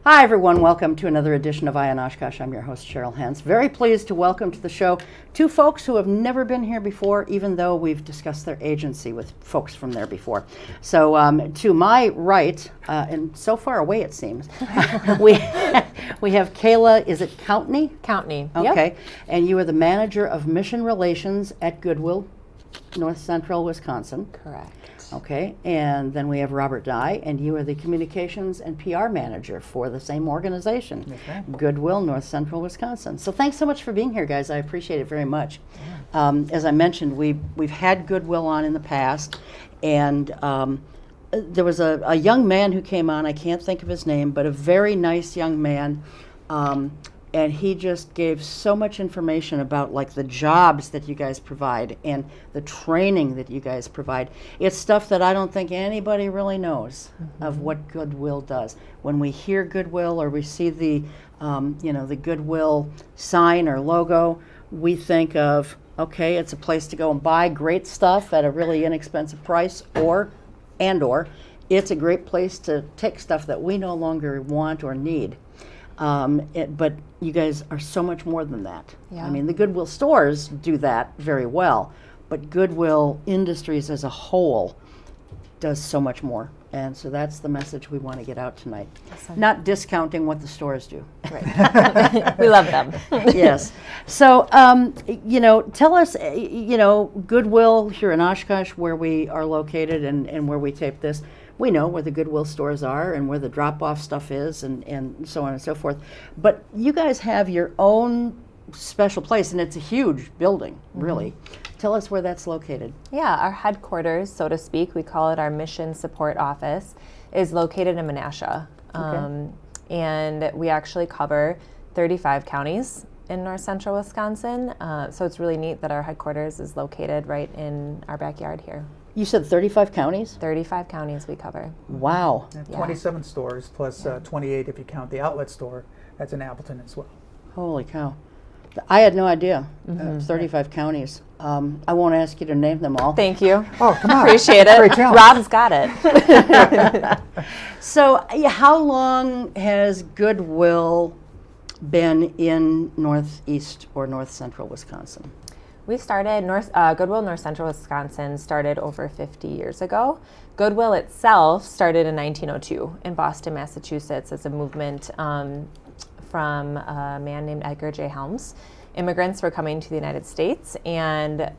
Hi everyone, welcome to another edition of On Oshkosh. I'm your host Cheryl Hentz. Very pleased to welcome to the show two folks who have never been here before, even though we've discussed their agency with folks from there before. So to my right, and so far away it seems, we have Kayla, is it Countney? Countney, Okay, yep. And you are the Manager of Mission Relations at Goodwill North Central Wisconsin. Correct. Okay, and then we have Robert Dye, and you are the Communications and PR Manager for the same organization, Okay. Goodwill North Central Wisconsin. So thanks so much for being here, guys. I appreciate it very much. As I mentioned, we've had Goodwill on in the past, and there was a young man who came on, I can't think of his name, but a very nice young man, and he just gave so much information about like the jobs that you guys provide and the training that you guys provide. It's stuff that I don't think anybody really knows of what Goodwill does. When we hear Goodwill or we see the the Goodwill sign or logo, we think of, okay, it's a place to go and buy great stuff at a really inexpensive price, or it's a great place to take stuff that we no longer want or need. But you guys are so much more than that. Yeah. I mean, the Goodwill stores do that very well, but Goodwill Industries as a whole does so much more. And so that's the message we want to get out tonight. Awesome. Not discounting what the stores do. Right. We love them. Yes. So, tell us, Goodwill here in Oshkosh, where we are located and where we tape this. We know where the Goodwill stores are and where the drop-off stuff is and so on and so forth. But you guys have your own special place, and it's a huge building, really. Tell us where that's located. Yeah, our headquarters, so to speak, we call it our Mission Support Office, is located in Menasha. And we actually cover 35 counties in north central Wisconsin. So it's really neat that our headquarters is located right in our backyard here. You said 35 counties? 35 counties we cover. Wow. And Yeah. 27 stores plus 28 if you count the outlet store. That's in Appleton as well. Holy cow. I had no idea. 35 counties. I won't ask you to name them all. Thank you. Oh, come on. Appreciate Great it. challenge. Rob's got it. So, how long has Goodwill been in northeast or north central Wisconsin? We started, Goodwill North Central Wisconsin started over 50 years ago. Goodwill itself started in 1902 in Boston, Massachusetts as a movement from a man named Edgar J. Helms. Immigrants were coming to the United States, and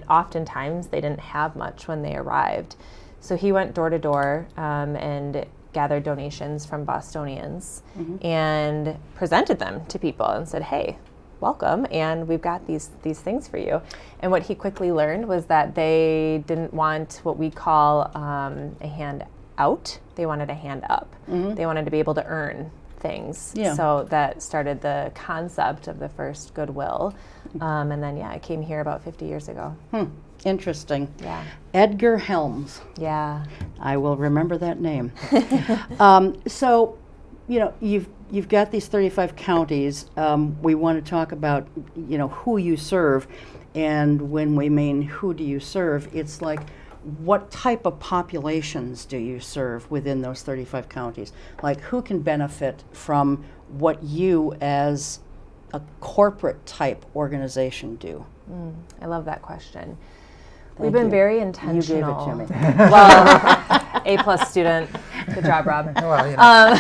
oftentimes they didn't have much when they arrived. So he went door to door and gathered donations from Bostonians and presented them to people and said, hey, welcome, and we've got these things for you. And what he quickly learned was that they didn't want what we call a hand out. They wanted a hand up. They wanted to be able to earn things. Yeah. So that started the concept of the first Goodwill. And then, it came here about 50 years ago. Interesting. Yeah. Edgar Helms. Yeah. I will remember that name. So, you've got these 35 counties. We want to talk about, who you serve. And when we mean who do you serve, it's like, what type of populations do you serve within those 35 counties? Like, who can benefit from what you as a corporate type organization do? I love that question. Thank We've been you. very intentional. You gave it to me. Well, A+ student. Good job, Rob. Well,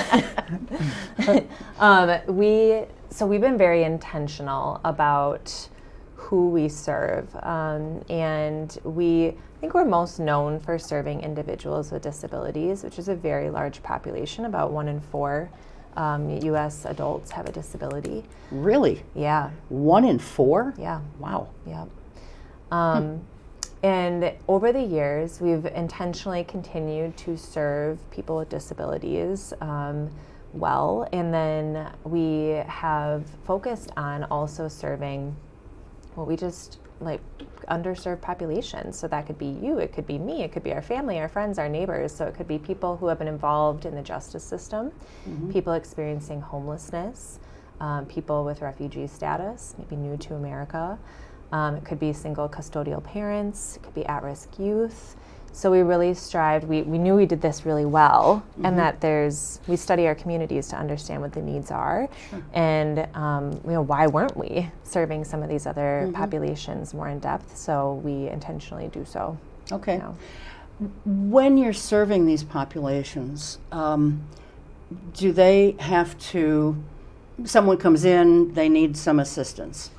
We've been very intentional about who we serve, and I think we're most known for serving individuals with disabilities, which is a very large population. About 1 in 4 U.S. adults have a disability. Really? Yeah. 1 in 4? Yeah. Wow. Yep. And over the years, we've intentionally continued to serve people with disabilities well, and then we have focused on also serving what we just like underserved populations. So that could be you, it could be me, it could be our family, our friends, our neighbors. So it could be people who have been involved in the justice system, people experiencing homelessness, people with refugee status, maybe new to America. It could be single custodial parents, it could be at-risk youth, So we really strived, we knew we did this really well, and that we study our communities to understand what the needs are, and why weren't we serving some of these other populations more in depth? So we intentionally do so. Okay. You know. When you're serving these populations, do they have to, someone comes in, they need some assistance.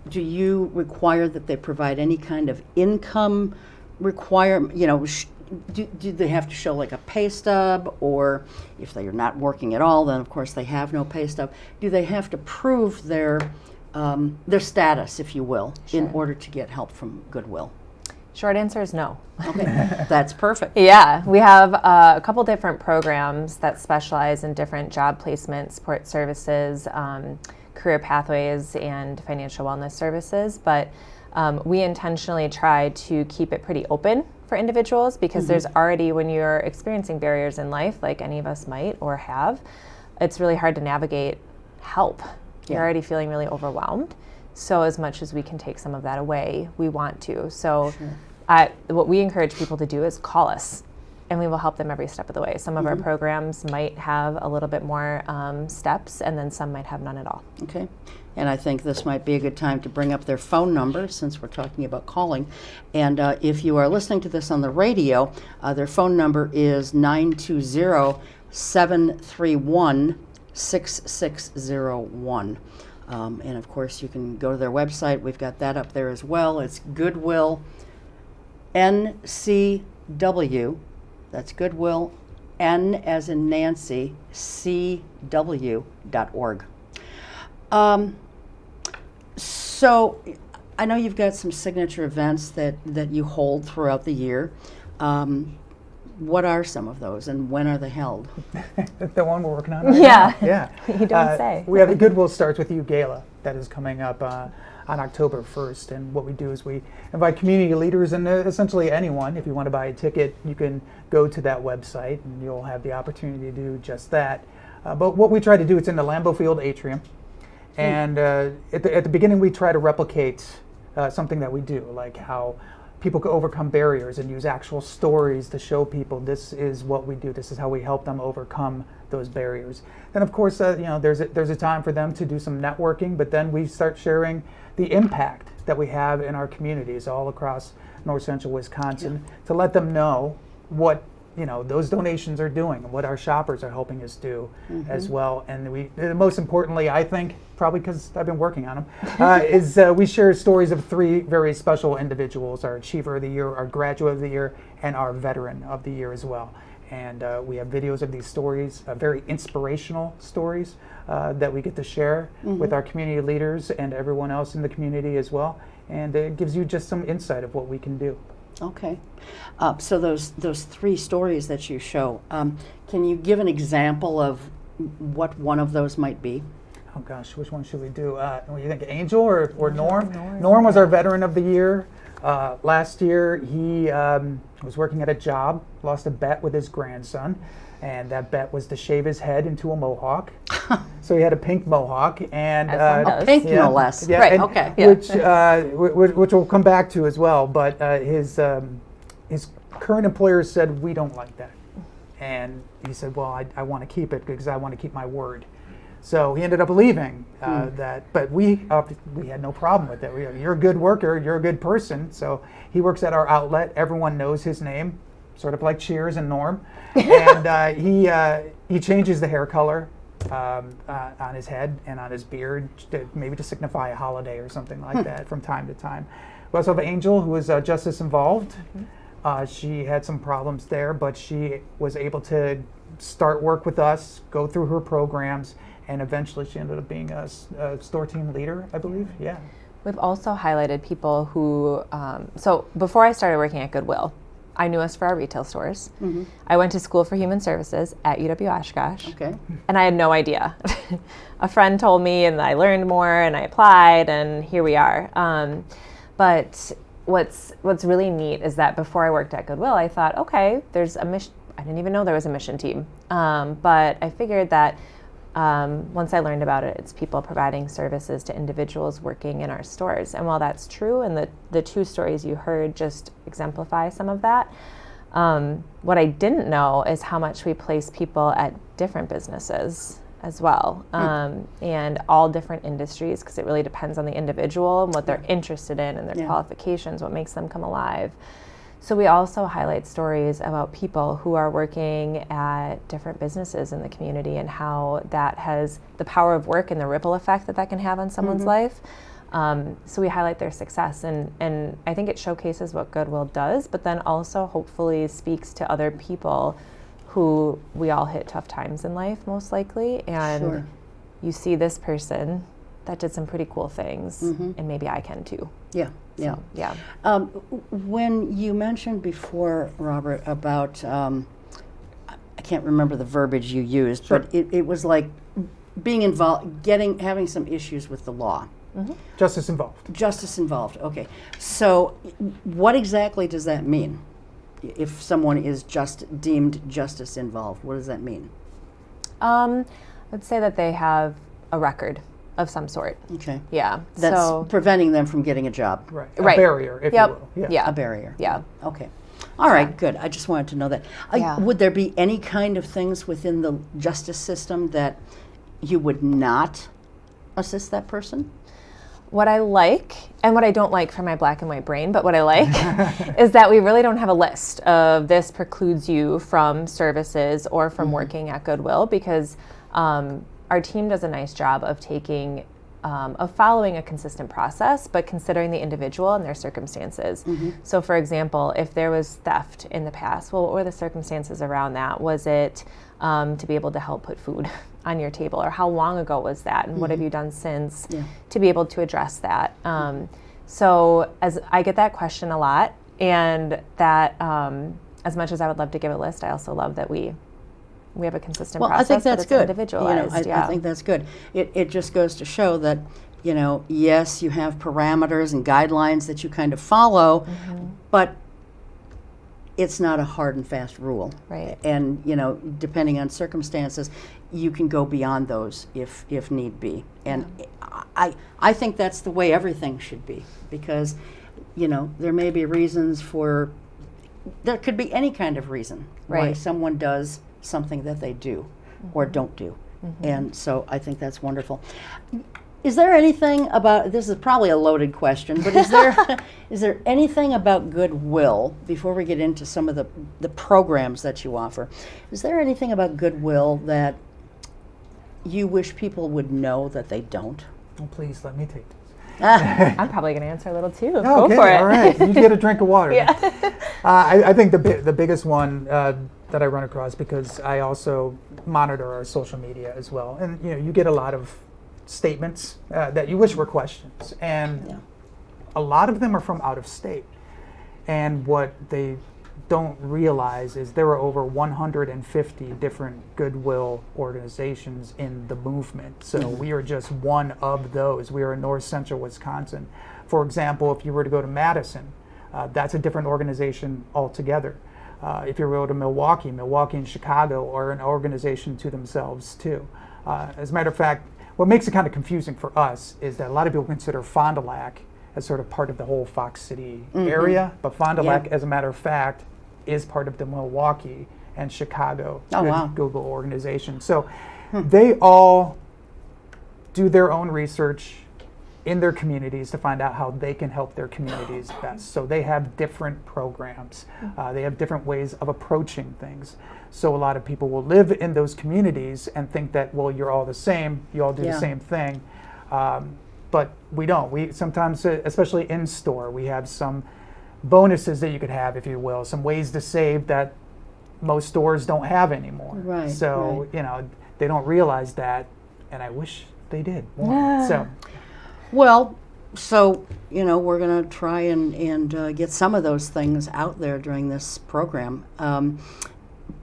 Do you require that they provide any kind of income requirement? Do they have to show like a pay stub, or if they are not working at all, then of course they have no pay stub. Do they have to prove their status, if you will, in order to get help from Goodwill? Short answer is no. Okay, that's perfect. Yeah, we have a couple different programs that specialize in different job placement, support services, career pathways, and financial wellness services. But we intentionally try to keep it pretty open for individuals, because there's already, when you're experiencing barriers in life, like any of us might or have, it's really hard to navigate help. You're already feeling really overwhelmed. So as much as we can take some of that away, we want to. So what we encourage people to do is call us, and we will help them every step of the way. Some of our programs might have a little bit more steps, and then some might have none at all. Okay. And I think this might be a good time to bring up their phone number, since we're talking about calling. And if you are listening to this on the radio, their phone number is 920-731-6601. And of course, you can go to their website. We've got that up there as well. It's Goodwill NCW. That's Goodwill, N as in Nancy, CW.org. So I know you've got some signature events that you hold throughout the year. What are some of those, and when are they held? The one we're working on right Yeah. now? Yeah. You don't say. We have the Goodwill Starts With You Gala that is coming up on October 1st. And what we do is we invite community leaders and essentially anyone. If you want to buy a ticket, you can go to that website and you'll have the opportunity to do just that. But what we try to do, it's in the Lambeau Field atrium. And at the beginning, we try to replicate something that we do, like how people can overcome barriers and use actual stories to show people this is what we do. This is how we help them overcome those barriers. And of course, there's a time for them to do some networking, but then we start sharing the impact that we have in our communities all across North Central Wisconsin to let them know what those donations are doing and what our shoppers are helping us do as well. And most importantly, I think, probably because I've been working on them, is we share stories of 3 very special individuals: our Achiever of the Year, our Graduate of the Year, and our Veteran of the Year as well. And we have videos of these stories, very inspirational stories that we get to share with our community leaders and everyone else in the community as well. And it gives you just some insight of what we can do. Okay. So those 3 stories that you show, can you give an example of what one of those might be? Oh gosh, which one should we do? What do you think, Angel or Norm? Norm was our Veteran of the Year. Last year, he was working at a job, lost a bet with his grandson, and that bet was to shave his head into a mohawk. So he had a pink mohawk, and a pink, no less. Yeah, right. and, Okay. Which we'll come back to as well. But his current employer said, we don't like that, and he said, well, I want to keep it because I want to keep my word. So he ended up leaving that, but we had no problem with it. You're a good worker, you're a good person. So he works at our outlet. Everyone knows his name, sort of like Cheers and Norm. And he changes the hair color on his head and on his beard, maybe to signify a holiday or something like that from time to time. We also have Angel, who is justice involved. She had some problems there, but she was able to start work with us, go through her programs, and eventually she ended up being a store team leader, I believe. Yeah. We've also highlighted people who, so before I started working at Goodwill, I knew us for our retail stores. I went to school for human services at UW Oshkosh. Okay. And I had no idea. A friend told me, and I learned more, and I applied, and here we are. But what's really neat is that before I worked at Goodwill, I thought, okay, there's a mission. I didn't even know there was a mission team. But I figured that once I learned about it, it's people providing services to individuals working in our stores. And while that's true, and the 2 stories you heard just exemplify some of that, What I didn't know is how much we place people at different businesses as well, and all different industries, because it really depends on the individual and what they're interested in and their qualifications, what makes them come alive. So we also highlight stories about people who are working at different businesses in the community and how that has the power of work and the ripple effect that can have on someone's life. So we highlight their success, and I think it showcases what Goodwill does, but then also hopefully speaks to other people who we all hit tough times in life, most likely, and you see this person that did some pretty cool things, and maybe I can too. Yeah. When you mentioned before, Robert, about I can't remember the verbiage you used, but it was like being involved, having some issues with the law. Justice involved. Justice involved. Okay. So, what exactly does that mean? If someone is just deemed justice involved, what does that mean? I'd say that they have a record of some sort. Okay. Yeah. That's so preventing them from getting a job. Right. A barrier, if you will. Yeah. A barrier. Yeah. Okay. All right, good. I just wanted to know that. Would there be any kind of things within the justice system that you would not assist that person? What I like, and what I don't like for my black and white brain, but what I like is that we really don't have a list of this precludes you from services or from working at Goodwill, because our team does a nice job of following a consistent process, but considering the individual and their circumstances. So for example, if there was theft in the past, well, what were the circumstances around that? Was it to be able to help put food on your table, or how long ago was that, and what have you done since to be able to address that? So as I get that question a lot, and that as much as I would love to give a list, I also love that we have a consistent process. I think that's good. Individualized. I think that's good. It just goes to show that, yes, you have parameters and guidelines that you kind of follow, but it's not a hard and fast rule. Right. And, depending on circumstances, you can go beyond those if need be. And I think that's the way everything should be, because, there may be reasons there could be any kind of reason why someone does something that they do or don't do. And so I think that's wonderful. Is there anything about, this is probably a loaded question, but is there anything about Goodwill, before we get into some of the programs that you offer, is there anything about Goodwill that you wish people would know that they don't? Oh, please let me take this. I'm probably going to answer a little too. Okay, go for it. All right, you get a drink of water. I think the biggest one that I run across, because I also monitor our social media as well, and you get a lot of statements that you wish were questions, and a lot of them are from out of state. And what they don't realize is there are over 150 different Goodwill organizations in the movement. So we are just one of those. We are in North Central Wisconsin. For example, if you were to go to Madison, that's a different organization altogether. If you were to go to Milwaukee and Chicago are an organization to themselves too. As a matter of fact, what makes it kind of confusing for us is that a lot of people consider Fond du Lac as sort of part of the whole Fox City area, but Fond du Lac, as a matter of fact, is part of the Milwaukee and Chicago Goodwill organization. So they all do their own research in their communities to find out how they can help their communities best. So they have different programs. They have different ways of approaching things. So a lot of people will live in those communities and think that, well, you're all the same, you all do the same thing. But we don't. We sometimes, especially in store, we have some bonuses that you could have, if you will, some ways to save that most stores don't have anymore. Right. So, they don't realize that, and I wish they did more. So. Well, so, we're going to try and get some of those things out there during this program.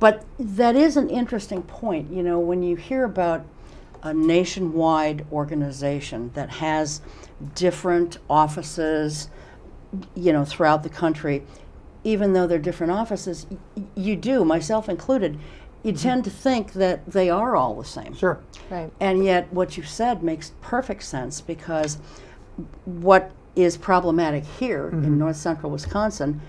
But that is an interesting point. When you hear about a nationwide organization that has different offices, throughout the country, even though they're different offices, you do, myself included, you tend to think that they are all the same. Sure. Right. And yet what you said makes perfect sense, because what is problematic here in North Central Wisconsin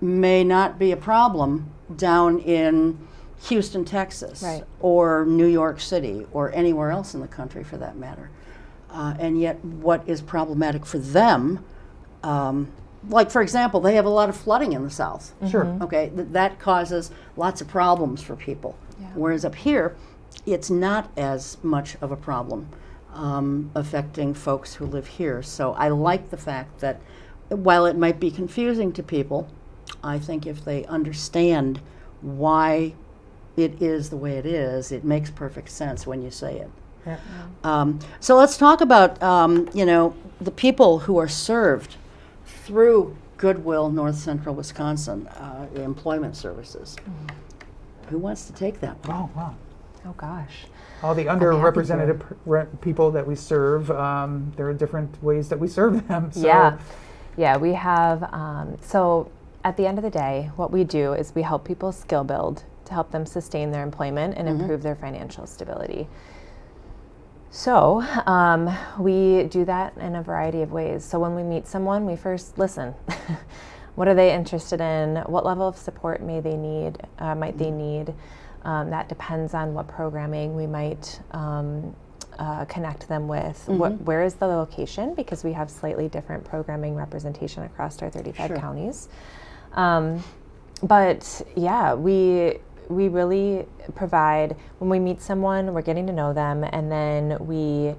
may not be a problem down in Houston, Texas, Right. or New York City, or anywhere else in the country for that matter. And yet what is problematic for them, like for example, they have a lot of flooding in the South. Sure. Okay, that causes lots of problems for people. Yeah. Whereas up here, it's not as much of a problem affecting folks who live here. So I like the fact that while it might be confusing to people, I think if they understand why it is the way it is, it makes perfect sense when you say it. Yeah. So let's talk about the people who are served through Goodwill North Central Wisconsin Employment Services. Who wants to take that one? Oh, wow. Oh gosh. All the happy underrepresented people that we serve, there are different ways that we serve them. So Yeah, we have, so at the end of the day, what we do is we help people skill build to help them sustain their employment and improve their financial stability. So we do that in a variety of ways. So when we meet someone, we first listen. What are they interested in? What level of support might they need? That depends on what programming we might connect them with. Where is the location? Because we have slightly different programming representation across our 35 Sure. counties. But yeah, we really provide, when we meet someone, we're getting to know them, and then we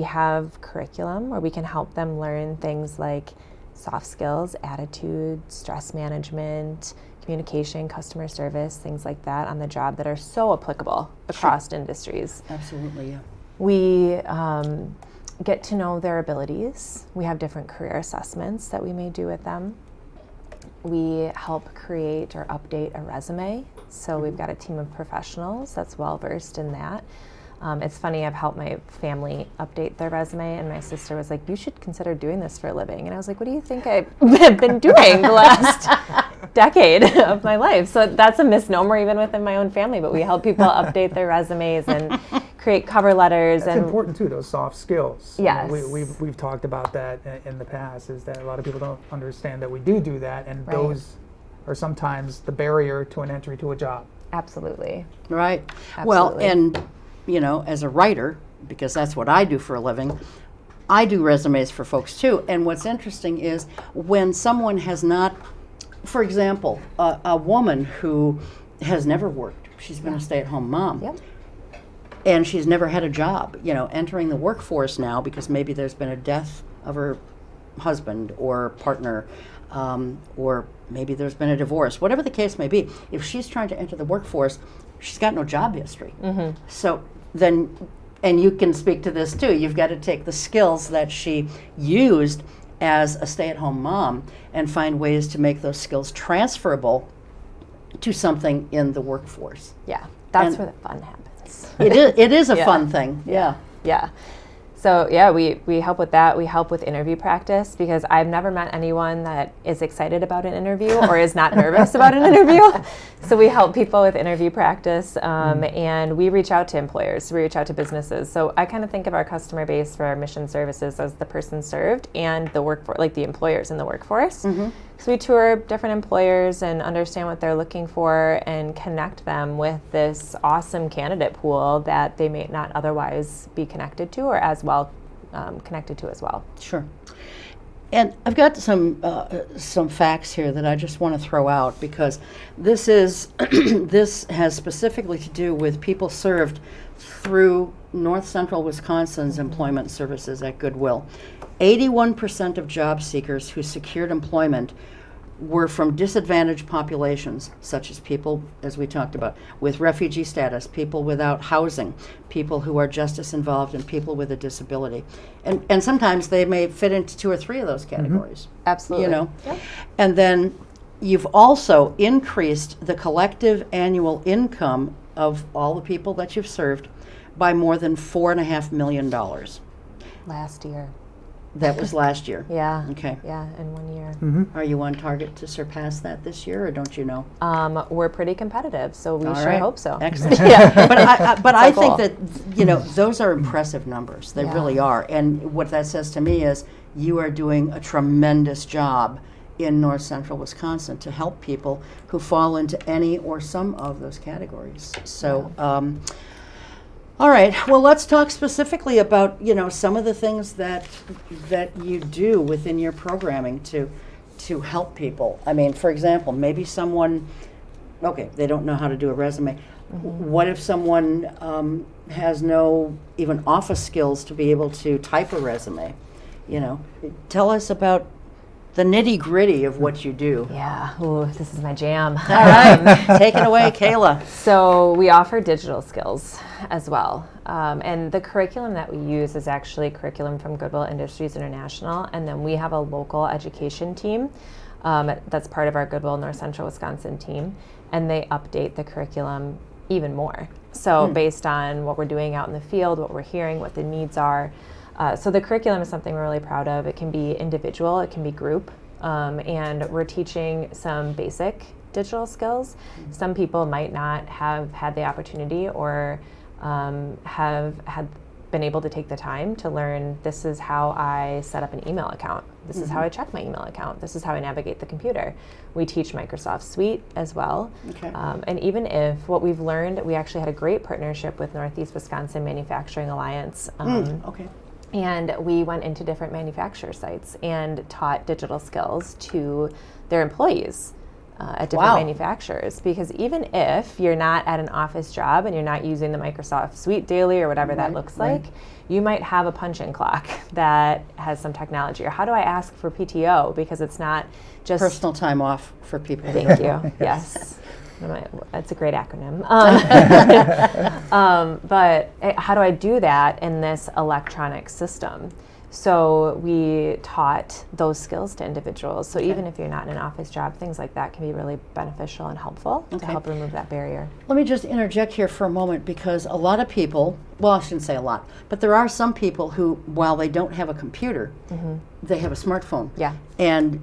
have curriculum where we can help them learn things like soft skills, attitude, stress management, communication, customer service, things like that on the job that are so applicable across industries. Absolutely, yeah. We get to know their abilities. We have different career assessments that we may do with them. We help create or update a resume. So we've got a team of professionals that's well versed in that. It's funny, I've helped my family update their resume, and my sister was like, you should consider doing this for a living. And I was like, what do you think I've been doing the last decade of my life? So that's a misnomer even within my own family, but we help people update their resumes and create cover letters. That's and important too, those soft skills. Yes. We've talked about that in the past, is that a lot of people don't understand that we do that, and Right. those are sometimes the barrier to an entry to a job. Absolutely. Right. Well, Absolutely. and as a writer, because that's what I do for a living, I do resumes for folks too. And what's interesting is when someone has not, for example, a woman who has never worked, she's been a stay-at-home mom. Yep. And she's never had a job, entering the workforce now because maybe there's been a death of her husband or partner, or maybe there's been a divorce, whatever the case may be. If she's trying to enter the workforce, she's got no job history. So then, and you can speak to this too, you've got to take the skills that she used as a stay-at-home mom and find ways to make those skills transferable to something in the workforce. Yeah. That's And- where the fun happens. It is a Yeah. fun thing. Yeah. Yeah. So yeah, we help with that. We help with interview practice, because I've never met anyone that is excited about an interview or is not nervous about an interview. So we help people with interview practice, and we reach out to employers, we reach out to businesses. So I kind of think of our customer base for our mission services as the person served and the workforce, like the employers in the workforce. So we tour different employers and understand what they're looking for and connect them with this awesome candidate pool that they may not otherwise be connected to or as well connected to as well. Sure. And I've got some facts here that I just want to throw out, because this is this has specifically to do with people served through North Central Wisconsin's employment services at Goodwill. 81% of job seekers who secured employment were from disadvantaged populations, such as people, as we talked about, with refugee status, people without housing, people who are justice involved, and people with a disability. And sometimes they may fit into 2 or 3 of those categories. Absolutely. Yep. And then you've also increased the collective annual income of all the people that you've served by more than $4.5 million. Last year. That was last year. Yeah. Okay. Yeah, in 1 year. Are you on target to surpass that this year, or don't you know? We're pretty competitive, so we All sure right. hope so. Excellent. Yeah, but I goal. think that those are impressive numbers. They Yeah. really are. And what that says to me is you are doing a tremendous job in North Central Wisconsin to help people who fall into any or some of those categories. So, all right. Well, let's talk specifically about some of the things that you do within your programming to help people. I mean, for example, maybe someone, they don't know how to do a resume. What if someone has no even office skills to be able to type a resume? Tell us about the nitty-gritty of what you do. Yeah, ooh, this is my jam. All right, take it away, Kayla. So we offer digital skills as well. And the curriculum that we use is actually curriculum from Goodwill Industries International. And then we have a local education team that's part of our Goodwill North Central Wisconsin team. And they update the curriculum even more. So based on what we're doing out in the field, what we're hearing, what the needs are. So the curriculum is something we're really proud of. It can be individual, it can be group, and we're teaching some basic digital skills. Some people might not have had the opportunity or have been able to take the time to learn, this is how I set up an email account. This is how I check my email account. This is how I navigate the computer. We teach Microsoft Suite as well. Okay. And even if what we've learned, we actually had a great partnership with Northeast Wisconsin Manufacturing Alliance. Okay. And we went into different manufacturer sites and taught digital skills to their employees at different manufacturers. Because even if you're not at an office job and you're not using the Microsoft Suite daily or whatever that looks like, you might have a punch-in clock that has some technology. Or how do I ask for PTO? Because it's not just Personal time off for people. Thank you. Yes. That's a great acronym. But how do I do that in this electronic system? So we taught those skills to individuals. So even if you're not in an office job, things like that can be really beneficial and helpful to help remove that barrier. Let me just interject here for a moment, because a lot of people, well, I shouldn't say a lot, but there are some people who, while they don't have a computer, they have a smartphone. Yeah. And,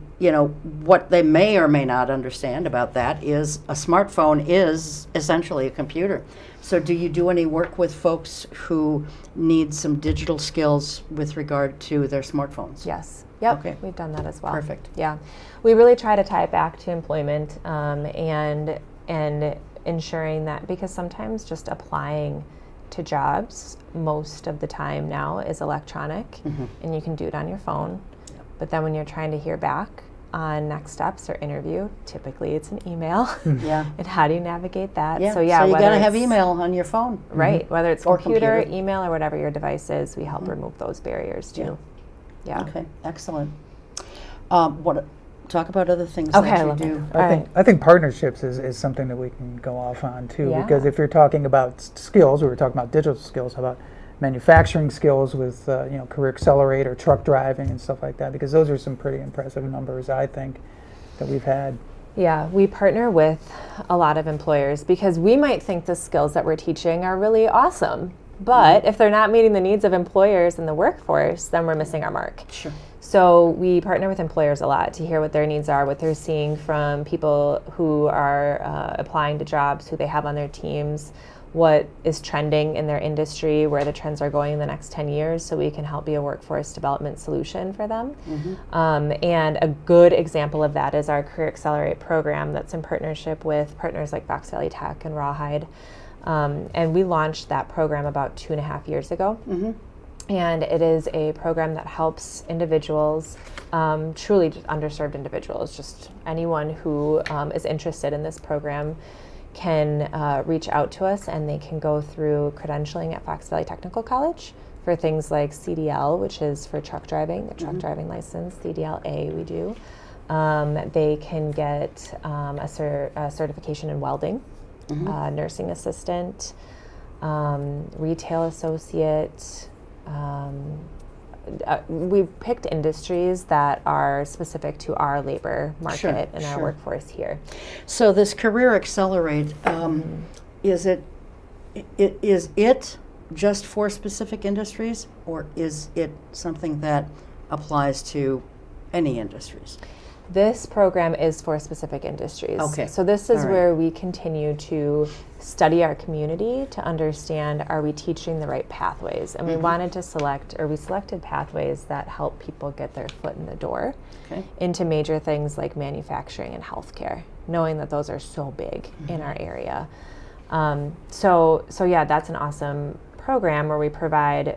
what they may or may not understand about that is a smartphone is essentially a computer. So do you do any work with folks who need some digital skills with regard to their smartphones? Yes. Yep. Okay. We've done that as well. Perfect. Yeah. We really try to tie it back to employment and ensuring that, because sometimes just applying to jobs most of the time now is electronic, and you can do it on your phone. But then when you're trying to hear back on next steps or interview, typically it's an email. Yeah. And how do you navigate that? Yeah. So you got to have email on your phone. Right. Whether it's Or computer, computer. email, or whatever your device is, we help remove those barriers too. Yeah. Okay, excellent. Talk about other things Okay, I that you love do. that. I think partnerships is something that we can go off on too, Yeah. because if you're talking about skills, we were talking about digital skills, how about manufacturing skills with Career Accelerator, truck driving and stuff like that, because those are some pretty impressive numbers, I think, that we've had. Yeah, we partner with a lot of employers because we might think the skills that we're teaching are really awesome, but if they're not meeting the needs of employers in the workforce, then we're missing our mark. Sure. So we partner with employers a lot to hear what their needs are, what they're seeing from people who are applying to jobs, who they have on their teams, what is trending in their industry, where the trends are going in the next 10 years, so we can help be a workforce development solution for them. And a good example of that is our Career Accelerate program that's in partnership with partners like Fox Valley Tech and Rawhide. And we launched that program about 2.5 years ago. And it is a program that helps individuals, truly underserved individuals, just anyone who is interested in this program can reach out to us, and they can go through credentialing at Fox Valley Technical College for things like CDL, which is for truck driving, the truck driving license, CDL-A we do. They can get a certification in welding, nursing assistant, retail associate. We picked industries that are specific to our labor market and our workforce here. So this Career Accelerate, is it just for specific industries, or is it something that applies to any industries? This program is for specific industries. Okay. So this is All right. where we continue to study our community to understand, are we teaching the right pathways? And we wanted to we selected pathways that help people get their foot in the door Okay. into major things like manufacturing and healthcare, knowing that those are so big in our area. So yeah, that's an awesome program where we partner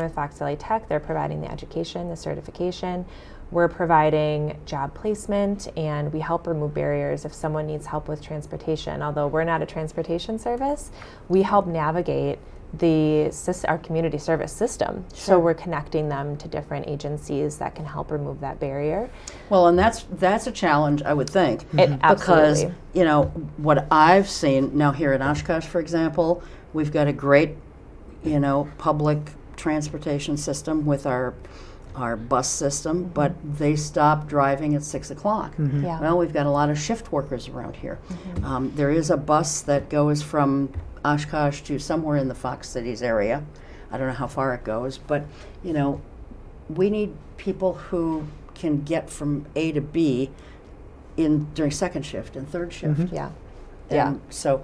with Fox Valley Tech. They're providing the education, the certification. We're providing job placement, and we help remove barriers if someone needs help with transportation. Although we're not a transportation service, we help navigate our community service system. So Sure. we're connecting them to different agencies that can help remove that barrier. Well, and that's a challenge, I would think. It Because, absolutely. what I've seen now here in Oshkosh, for example, we've got a great, public transportation system with our bus system, but they stop driving at 6 o'clock. Yeah. Well, we've got a lot of shift workers around here. There is a bus that goes from Oshkosh to somewhere in the Fox Cities area. I don't know how far it goes, but, we need people who can get from A to B during second shift and third shift. Yeah. And so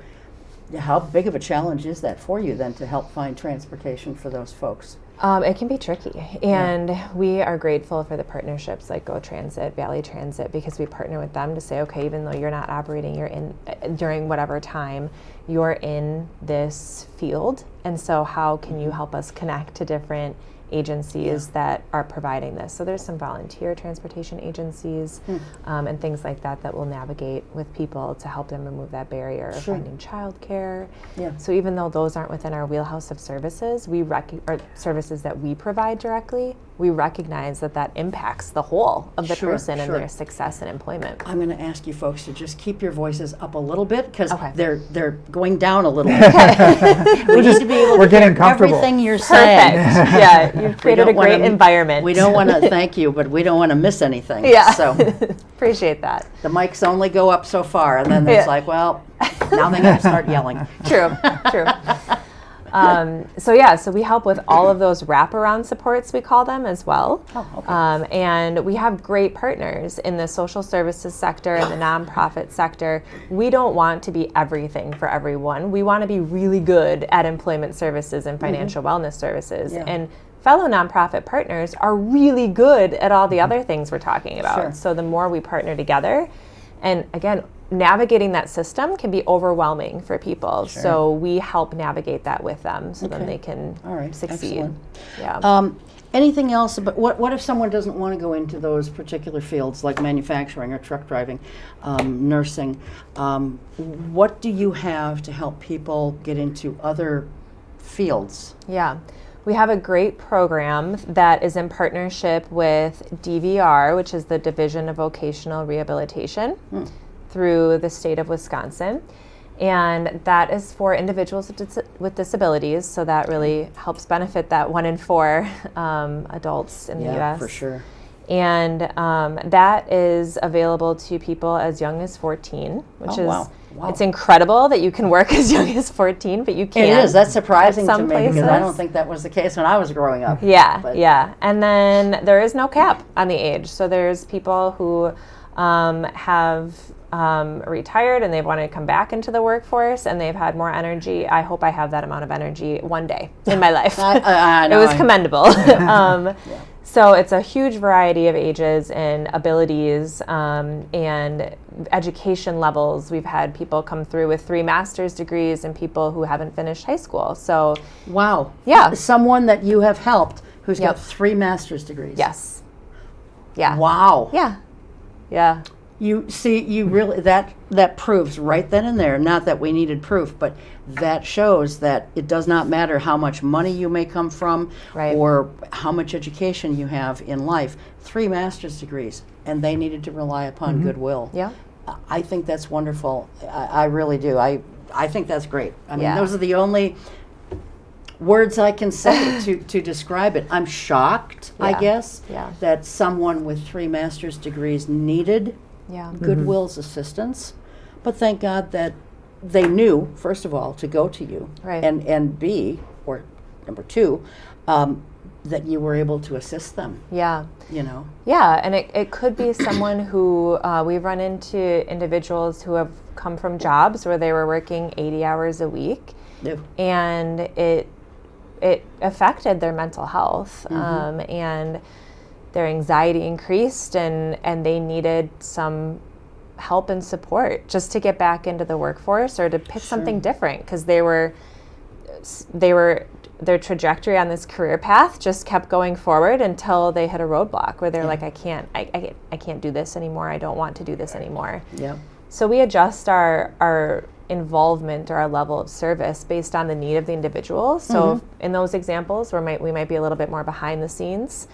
how big of a challenge is that for you then to help find transportation for those folks? It can be tricky, and we are grateful for the partnerships like Go Transit, Valley Transit, because we partner with them to say, okay, even though you're not operating, you're in during whatever time, you're in this field, and so how can you help us connect to different agencies that are providing this? So there's some volunteer transportation agencies and things like that will navigate with people to help them remove that barrier of Sure. finding childcare. Yeah. So even though those aren't within our wheelhouse of services, or services that we provide directly, we recognize that impacts the whole of the Sure, person and sure. their success and employment. I'm going to ask you folks to just keep your voices up a little bit because Okay. they're going down a little bit. We need to be able we're to getting hear comfortable. everything you're Perfect. saying. Yeah, you've created a don't wanna great environment. We don't want to thank you, but we don't want to miss anything. Yeah. So Appreciate that. the mics only go up so far, and then it's Yeah. like, well, now they got to start yelling. True. So we help with all of those wraparound supports, we call them as well. Oh, okay. And we have great partners in the social services sector and the nonprofit sector. We don't want to be everything for everyone. We want to be really good at employment services and financial wellness services. Yeah. And fellow nonprofit partners are really good at all the other things we're talking about. Sure. So the more we partner together, and again, navigating that system can be overwhelming for people. Sure. So we help navigate that with them so then Okay. they can All right, succeed. excellent. Yeah. Anything else? But what if someone doesn't want to go into those particular fields like manufacturing or truck driving, nursing? What do you have to help people get into other fields? Yeah. We have a great program that is in partnership with DVR, which is the Division of Vocational Rehabilitation, through the state of Wisconsin. And that is for individuals with disabilities, so that really helps benefit that 1 in 4 adults in the Yeah, U.S. for sure. And that is available to people as young as 14, which Oh, is wow. Wow. it's incredible that you can work as young as 14, but you can't. It is. That's surprising at to some me because I places. don't think that was the case when I was growing up. Yeah, But- yeah. And then there is no cap on the age. So there's people who have retired and they've wanted to come back into the workforce and they've had more energy. I hope I have that amount of energy one day in my life. I It know. was commendable. So it's a huge variety of ages and abilities and education levels. We've had people come through with 3 master's degrees and people who haven't finished high school. So Wow. Yeah. Someone that you have helped who's Yep. got 3 master's degrees. yes. Yeah. Wow. Yeah. Yeah. You see, you really that proves right then and there. Not that we needed proof, but that shows that it does not matter how much money you may come from, Right. or how much education you have in life. 3 master's degrees, and they needed to rely upon Goodwill. Yeah. I think that's wonderful. I really do. I think that's great. I mean, Yeah. those are the only words I can say to describe it. I'm shocked, I Yeah. guess, Yeah. that someone with 3 master's degrees needed Yeah. Goodwill's assistance, but thank God that they knew, first of all, to go to you, Right. and B, or number 2, that you were able to assist them, Yeah. you know. Yeah, and it could be someone who we've run into individuals who have come from jobs where they were working 80 hours a week, Yeah. and it affected their mental health, and their anxiety increased, and they needed some help and support just to get back into the workforce or to pick something different, because their trajectory on this career path just kept going forward until they hit a roadblock where they're like, I can't do this anymore. I don't want to do this anymore. Yeah. So we adjust our involvement or our level of service based on the need of the individual. So in those examples, we might be a little bit more behind the scenes.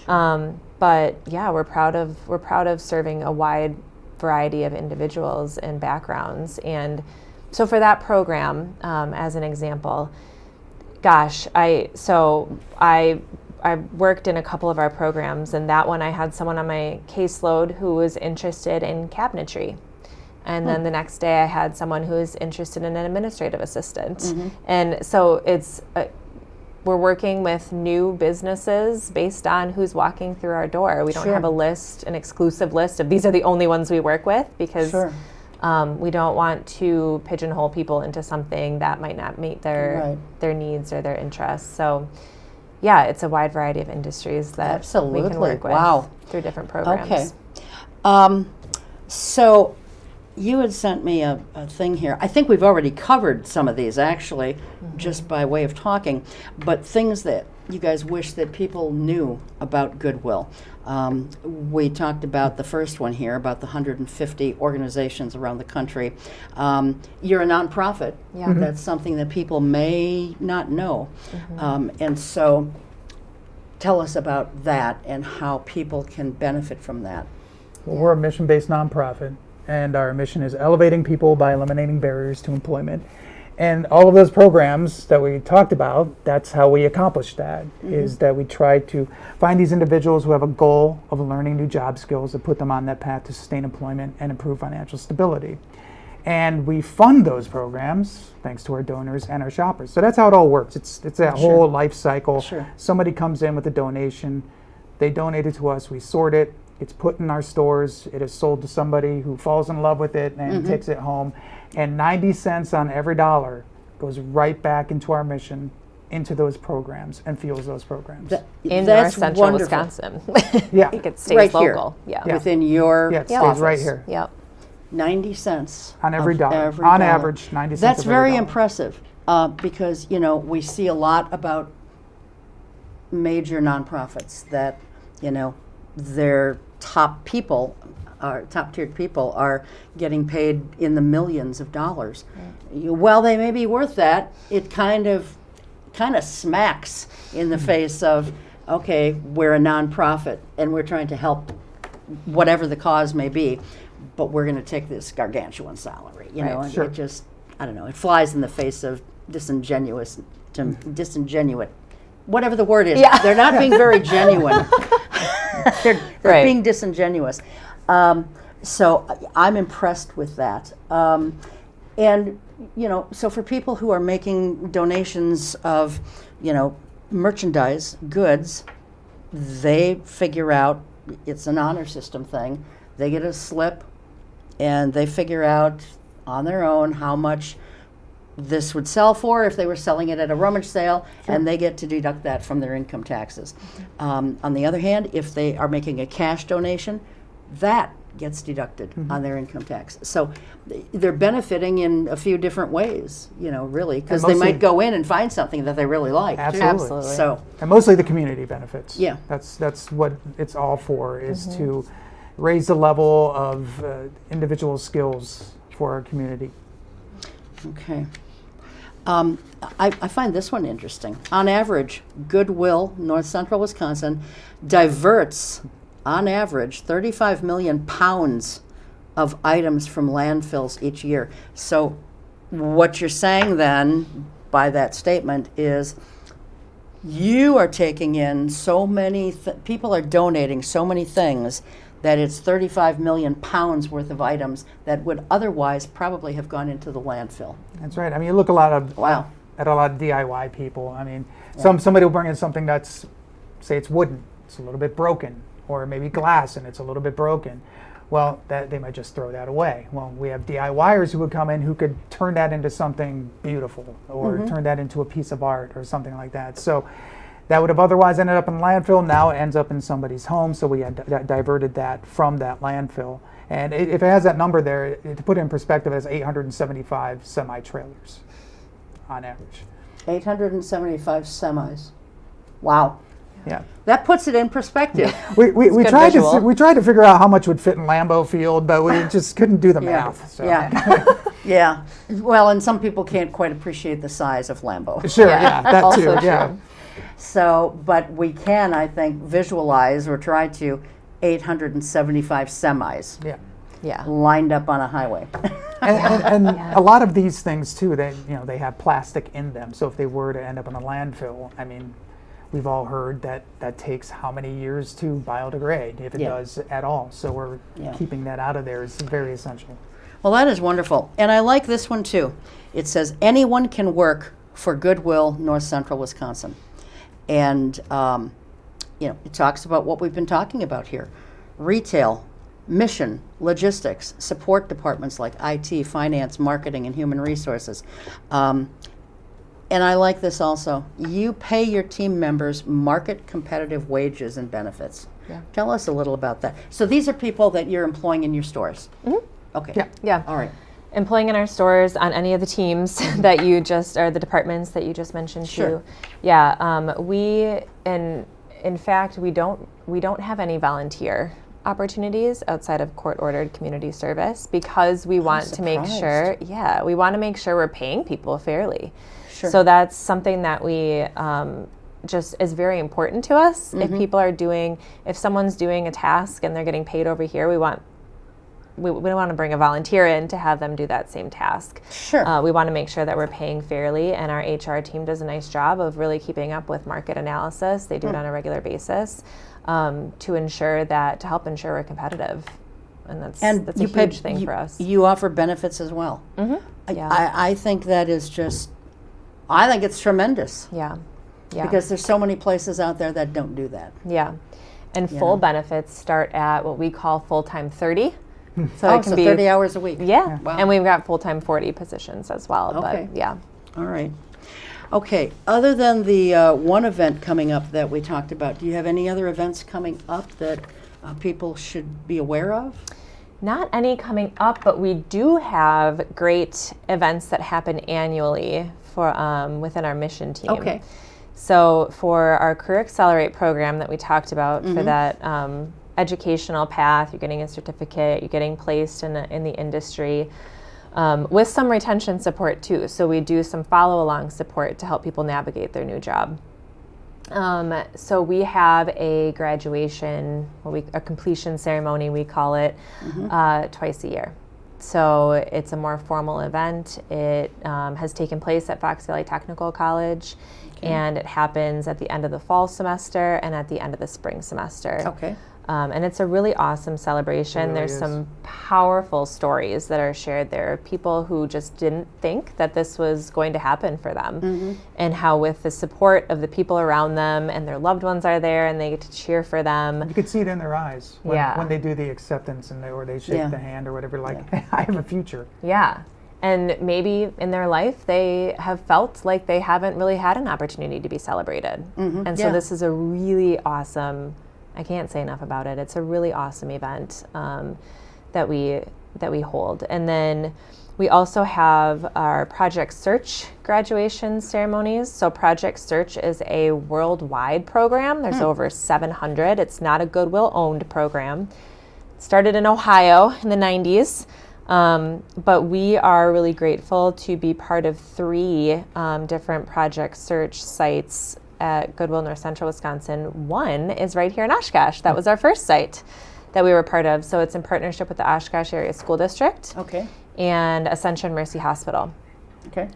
But yeah, we're proud of serving a wide variety of individuals and backgrounds. And so for that program, as an example, gosh, I worked in a couple of our programs, and that one I had someone on my caseload who was interested in cabinetry. And then the next day I had someone who was interested in an administrative assistant. And so we're working with new businesses based on who's walking through our door. We don't have an exclusive list of these are the only ones we work with, because we don't want to pigeonhole people into something that might not meet their needs or their interests. So yeah, it's a wide variety of industries that we can work with through different programs. Okay. So you had sent me a thing here. I think we've already covered some of these, actually, just by way of talking, but things that you guys wish that people knew about Goodwill. We talked about the first one here, about the 150 organizations around the country. You're a nonprofit. Yeah. That's something that people may not know. And so tell us about that and how people can benefit from that. Well, we're a mission-based nonprofit, and our mission is elevating people by eliminating barriers to employment. And all of those programs that we talked about, that's how we accomplish that, is that we try to find these individuals who have a goal of learning new job skills and put them on that path to sustain employment and improve financial stability. And we fund those programs thanks to our donors and our shoppers. So that's how it all works. It's that whole life cycle. Somebody comes in with a donation, they donate it to us, we sort it, it's put in our stores, it is sold to somebody who falls in love with it and takes it home. And 90 cents on every dollar goes right back into our mission, into those programs, and fuels those programs. In North Central Wisconsin. Yeah. I think it stays Right here. local. Yeah. Within your Yeah, it stays office. right here. Yep. 90 cents On every of dollar. every On dollar. average, 90 cents That's of every very dollar. impressive, because, you know, we see a lot about major nonprofits that, you know, their top people, top-tiered people are getting paid in the millions of dollars. Well, they may be worth that. It kind of smacks in the face of, okay, we're a nonprofit and we're trying to help whatever the cause may be, but we're going to take this gargantuan salary, you know, and it just, I don't know, it flies in the face of disingenuous, whatever the word is. They're not being very genuine. They're being disingenuous. So I'm impressed with that. And, you know, so for people who are making donations of, you know, merchandise, goods, they figure out, it's an honor system thing. They get a slip and they figure out on their own how much this would sell for if they were selling it at a rummage sale, and they get to deduct that from their income taxes. On the other hand, if they are making a cash donation, that gets deducted on their income tax. So they're benefiting in a few different ways, you know, really, because they might go in and find something that they really like. Absolutely. So, and mostly the community benefits. Yeah. That's what it's all for, is to raise the level of individual skills for our community. okay. I find this one interesting. On average, Goodwill North Central Wisconsin diverts, on average, 35 million pounds of items from landfills each year. So what you're saying then by that statement is you are taking in so many, people are donating so many things that it's 35 million pounds worth of items that would otherwise probably have gone into the landfill. That's right. I mean, you look at a lot of DIY people. I mean, somebody will bring in something that's say it's wooden, it's a little bit broken, or maybe glass and it's a little bit broken. Well, that they might just throw that away. Well, we have DIYers who would come in who could turn that into something beautiful, or turn that into a piece of art or something like that. So that would have otherwise ended up in landfill. Now it ends up in somebody's home. So we had diverted that from that landfill. And if it has that number there, to put it in perspective, it has 875 semi-trailers on average. 875 semis. Wow. Yeah. That puts it in perspective. We good tried visual. we tried to figure out how much would fit in Lambeau Field, but we just couldn't do the Yeah. math. So. Yeah. Yeah. Well, and some people can't quite appreciate the size of Lambeau. Sure. Yeah. That Also too. Yeah. true. So, but we can, I think, visualize or try to 875 semis Yeah. Yeah. lined up on a highway. And a lot of these things too, they have plastic in them. So if they were to end up in a landfill, I mean, we've all heard that takes how many years to biodegrade, if it Yeah. does at all. So we're Yeah. keeping that out of there is very essential. Well, that is wonderful. And I like this one too. It says anyone can work for Goodwill North Central Wisconsin. And, it talks about what we've been talking about here. Retail, mission, logistics, support departments like IT, finance, marketing, and human resources. And I like this also. You pay your team members market competitive wages and benefits. Yeah. Tell us a little about that. So these are people that you're employing in your stores. Okay. Yeah. Yeah. All right. Employing in our stores on any of the teams that you just, or the departments that you just mentioned Sure. too. Yeah, in fact, we don't have any volunteer opportunities outside of court-ordered community service because we want to make sure, we want to make sure we're paying people fairly. Sure. So that's something that we just is very important to us. If someone's doing a task and they're getting paid over here, we don't want to bring a volunteer in to have them do that same task. Sure. We want to make sure that we're paying fairly, and our HR team does a nice job of really keeping up with market analysis. They do it on a regular basis to help ensure we're competitive. And that's a huge thing for us. You offer benefits as well. Yeah. I think that is I think it's tremendous. Yeah. Yeah. Because there's so many places out there that don't do that. Yeah. And full benefits start at what we call full-time 30. So it can be 30 hours a week. Yeah. Wow. And we've got full-time 40 positions as well. Okay. But yeah. All right. Okay. Other than the one event coming up that we talked about, do you have any other events coming up that people should be aware of? Not any coming up, but we do have great events that happen annually for within our mission team. Okay. So for our Career Accelerate program that we talked about, for that educational path, you're getting a certificate, you're getting placed in the industry, with some retention support too. So we do some follow-along support to help people navigate their new job. So we have a graduation, a completion ceremony, we call it, twice a year. So it's a more formal event. It has taken place at Fox Valley Technical College, and it happens at the end of the fall semester and at the end of the spring semester. Okay. And it's a really awesome celebration. It really There's is. some powerful stories that are shared there. People who just didn't think that this was going to happen for them. And how with the support of the people around them and their loved ones are there and they get to cheer for them. You could see it in their eyes when they do the acceptance or they shake the hand or whatever, like, I have a future. Yeah. And maybe in their life they have felt like they haven't really had an opportunity to be celebrated. And so this is a really awesome, I can't say enough about it. It's a really awesome event that we hold. And then we also have our Project Search graduation ceremonies. So Project Search is a worldwide program. There's over 700. It's not a Goodwill owned program. It started in Ohio in the 90s. But we are really grateful to be part of 3 different Project Search sites at Goodwill North Central Wisconsin. One is right here in Oshkosh. That was our first site that we were part of. So it's in partnership with the Oshkosh Area School District and Ascension Mercy Hospital,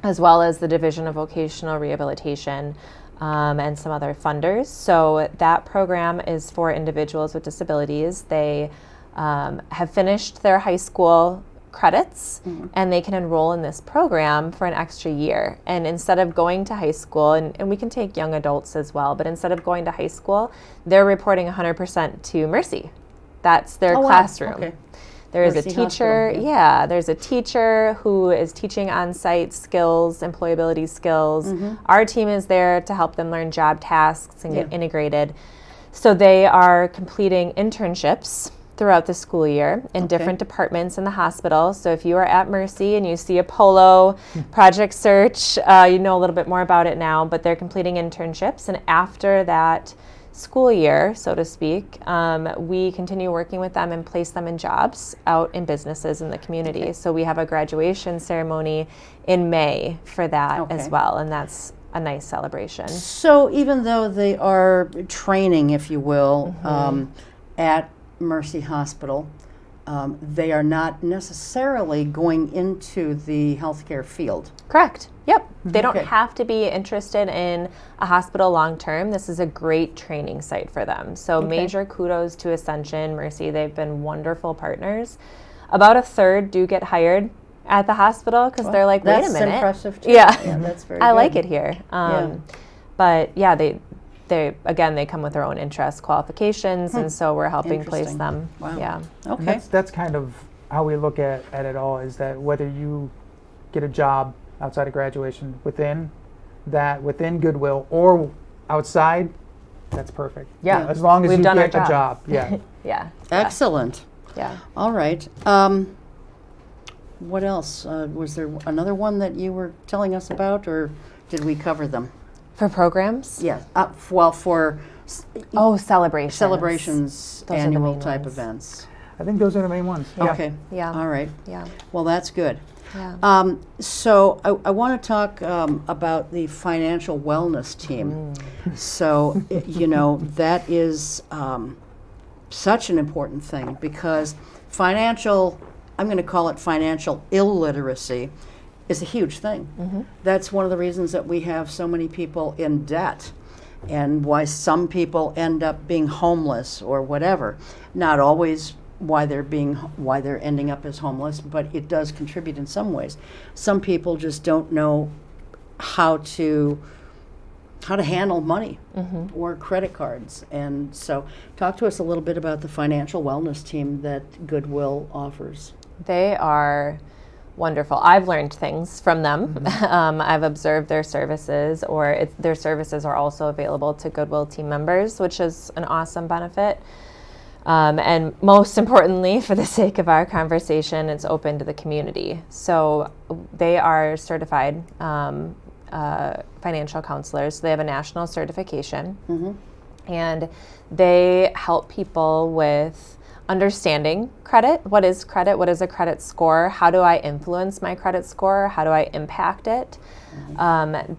as well as the Division of Vocational Rehabilitation and some other funders. So that program is for individuals with disabilities. They have finished their high school credits, and they can enroll in this program for an extra year. And instead of going to high school, and we can take young adults as well, but instead of going to high school, they're reporting 100% to Mercy. That's their classroom. Okay. There is a Mercy teacher, Hospital, there's a teacher who is teaching on-site skills, employability skills. Our team is there to help them learn job tasks and get integrated. So they are completing internships throughout the school year in different departments in the hospital. So if you are at Mercy and you see a polo, Project Search, you know a little bit more about it now, but they're completing internships. And after that school year, so to speak, we continue working with them and place them in jobs out in businesses in the community. So we have a graduation ceremony in May for that as well, and that's a nice celebration. So even though they are training, if you will, at Mercy Hospital, they are not necessarily going into the healthcare field. Correct. Yep. They don't have to be interested in a hospital long term. This is a great training site for them. So major kudos to Ascension, Mercy. They've been wonderful partners. About a third do get hired at the hospital because they're like, wait a minute. That's impressive too. Yeah, that's very I good. like it here. But yeah, they come with their own interests, qualifications, and so we're helping place them. Wow. Yeah. Okay. That's kind of how we look at it all, is that whether you get a job outside of graduation within Goodwill or outside, that's perfect. Yeah. As long as We've you done our get a job. Yeah. Yeah. Excellent. Yeah. All right. What else? Was there another one that you were telling us about, or did we cover them? For programs? Yeah. Well, for Celebrations. celebrations, Those are the annual main type ones. events. I think those are the main ones. Yeah. Okay. Yeah. All right. Yeah. Well, that's good. Yeah. So I want to talk about the financial wellness team. So, that is such an important thing, because I'm going to call it financial illiteracy, is a huge thing. That's one of the reasons that we have so many people in debt, and why some people end up being homeless or whatever. Not always why they're ending up as homeless, but it does contribute in some ways. Some people just don't know how to handle money or credit cards. And so talk to us a little bit about the financial wellness team that Goodwill offers. They are wonderful. I've learned things from them. I've observed their services, or their services are also available to Goodwill team members, which is an awesome benefit. And most importantly, for the sake of our conversation, it's open to the community. So they are certified financial counselors. They have a national certification, and they help people with understanding credit. What is credit? What is a credit score? How do I influence my credit score? How do I impact it?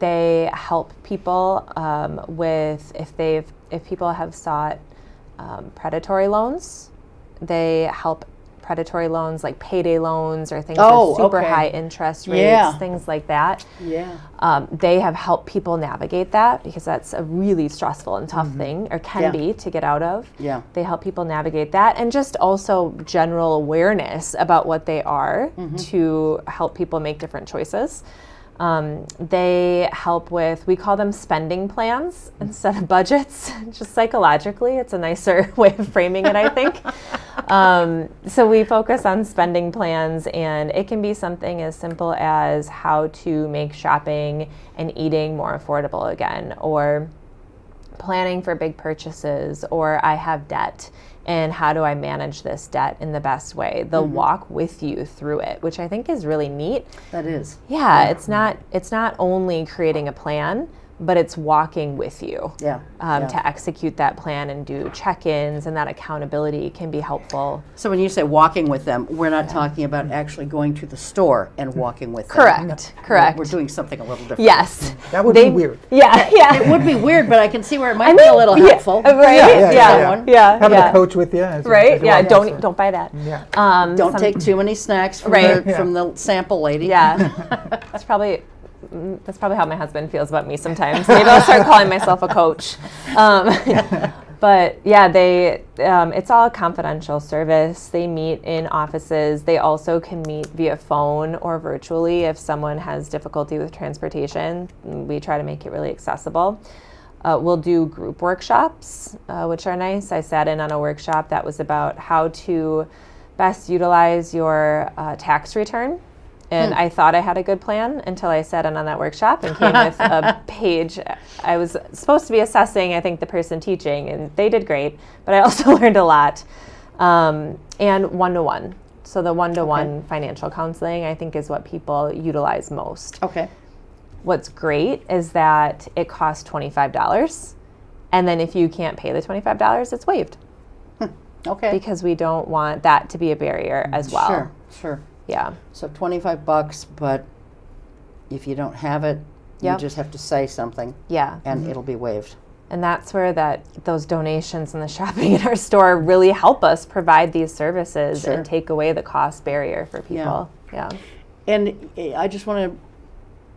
They help people with if people have sought predatory loans. They help predatory loans like payday loans or things with super high interest rates, things like that. They have helped people navigate that, because that's a really stressful and tough thing, or can be, to get out of. They help people navigate that, and just also general awareness about what they are to help people make different choices. They help with, we call them spending plans instead of budgets. Just psychologically, it's a nicer way of framing it, I think. So we focus on spending plans, and it can be something as simple as how to make shopping and eating more affordable again, or planning for big purchases, or I have debt, and how do I manage this debt in the best way? They'll walk with you through it, which I think is really neat. That is. Yeah, it's not only creating a plan, but it's walking with you to execute that plan and do check-ins, and that accountability can be helpful. So when you say walking with them, we're not talking about actually going to the store and walking with them. Correct. We're doing something a little different. Yes. That would be weird. Yeah. It would be weird, but I can see where it might be a little helpful. Right? Yeah. Having a coach with you. Right? Yeah, don't buy that. Yeah. Don't take too many snacks from, from the sample lady. Yeah. That's probably how my husband feels about me sometimes. Maybe I'll start calling myself a coach. But yeah, it's all a confidential service. They meet in offices. They also can meet via phone or virtually if someone has difficulty with transportation. We try to make it really accessible. We'll do group workshops, which are nice. I sat in on a workshop that was about how to best utilize your tax return. And I thought I had a good plan until I sat in on that workshop and came with a page. I was supposed to be assessing, I think, the person teaching, and they did great, but I also learned a lot. And one-to-one. So the one-to-one financial counseling, I think, is what people utilize most. Okay. What's great is that it costs $25, and then if you can't pay the $25, it's waived. Okay. Because we don't want that to be a barrier as well. Sure. Yeah. So $25, but if you don't have it, you just have to say something. Yeah. And it'll be waived. And that's where those donations and the shopping in our store really help us provide these services and take away the cost barrier for people. Yeah. And I just want to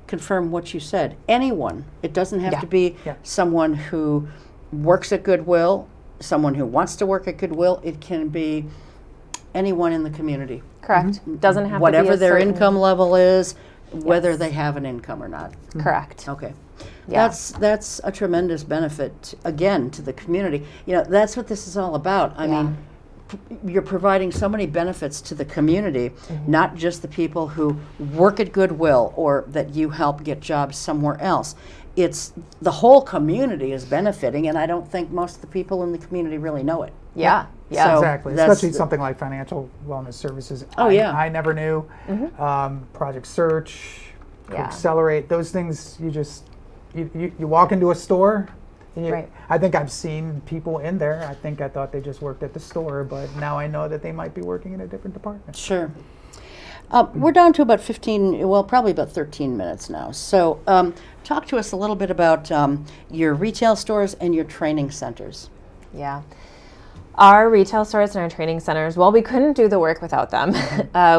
confirm what you said. Anyone. It doesn't have to be someone who works at Goodwill, someone who wants to work at Goodwill. It can be anyone in the community. Correct. Doesn't have Whatever to be their income level is, whether they have an income or not. Correct. Okay. Yeah. That's a tremendous benefit, again, to the community. That's what this is all about. I mean, you're providing so many benefits to the community, not just the people who work at Goodwill or that you help get jobs somewhere else. It's the whole community is benefiting, and I don't think most of the people in the community really know it. Yeah. So Exactly, that's especially something like financial wellness services. Oh, I never knew. Project Search, Accelerate, those things you walk into a store. And I think I've seen people in there. I thought they just worked at the store, but now I know that they might be working in a different department. Sure. We're down to about probably about 13 minutes now. So talk to us a little bit about your retail stores and your training centers. Yeah. Our retail stores and our training centers, well, we couldn't do the work without them.